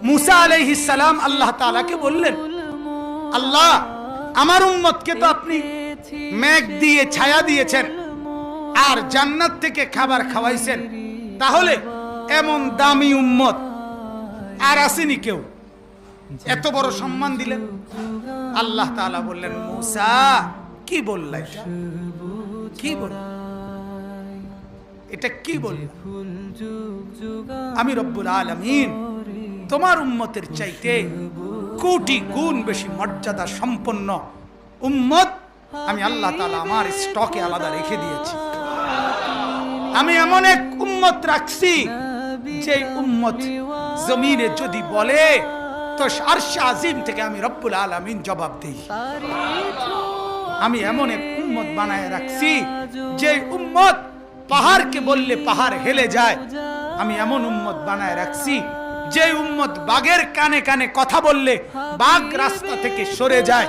मूसा अलैहिस सलाम अल्लाह ताला के बोललेन, अल्लाह আমার উম্মতকে তো আপনি মেঘ দিয়ে ছায়া দিয়েছেন আর জান্নাত থেকে খাবার খাওয়াইছেন, তাহলে এমন দামি উম্মত আর আসেনি কেউ, এত বড় সম্মান দিলেন। আল্লাহ তাআলা বললেন, মূসা কি বললা, কি বল, এটা কি বল? আমি রব্বুল আলামিন তোমার উম্মতের চাইতে কোটি গুণ বেশি মর্যাদা সম্পন্ন উম্মত আমি আল্লাহ তাআলা আমার স্টকে আলাদা রেখে দিয়েছি। আমি এমন এক উম্মত রাখছি যে উম্মত জমিনে যদি বলে তো আরশ আজিম থেকে আমি রব্বুল আলামিন জবাব দেই। আমি এমন এক উম্মত বানায় রাখছি যে উম্মত পাহাড়কে বললে পাহাড় হেলে যায়। আমি এমন উম্মত বানায় রাখছি যে উম্মত বাঘের কানে কানে কথা বললে বাঘ রাস্তা থেকে সরে যায়।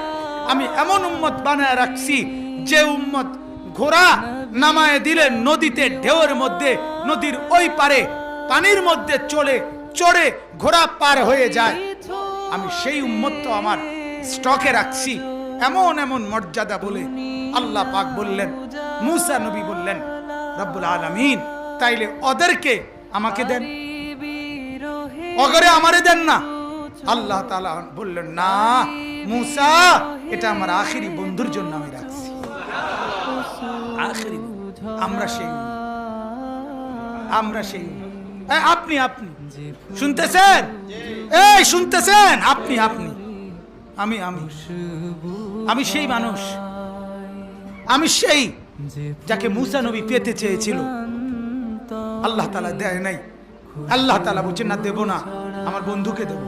আমি এমন উম্মত বানায় রাখছি যে উম্মত ঘোড়া নামায় দিলে নদীতে ঢেউয়ের মধ্যে নদীর ওই পারে পানির মধ্যে চড়ে ঘোড়া পার হয়ে যায়। আমি সেই উম্মত তো আমার স্টকে রাখছি। এমন এমন মর্যাদা বলে আল্লাহ পাক বললেন, মূসা নবী বললেন, রব্বুল আলামিন তাইলে ওদেরকে আমাকে দেন, অগরে আমারে দেন না। আল্লাহ তাআলা বললেন, না মূসা, এটা আমার আখেরি বন্ধুর জন্য আমি রাখছি। আখেরি আমরা সেই আপনি শুনতেছেন, এই শুনতেছেন, আপনি আমি সেই মানুষ, আমি সেই যাকে মূসা নবী পেতে চেয়েছিল, আল্লাহ তাআলা দেয় নাই। আল্লাহ তাআলা বলছেন, না দেব না, আমার বন্ধুকে দেব।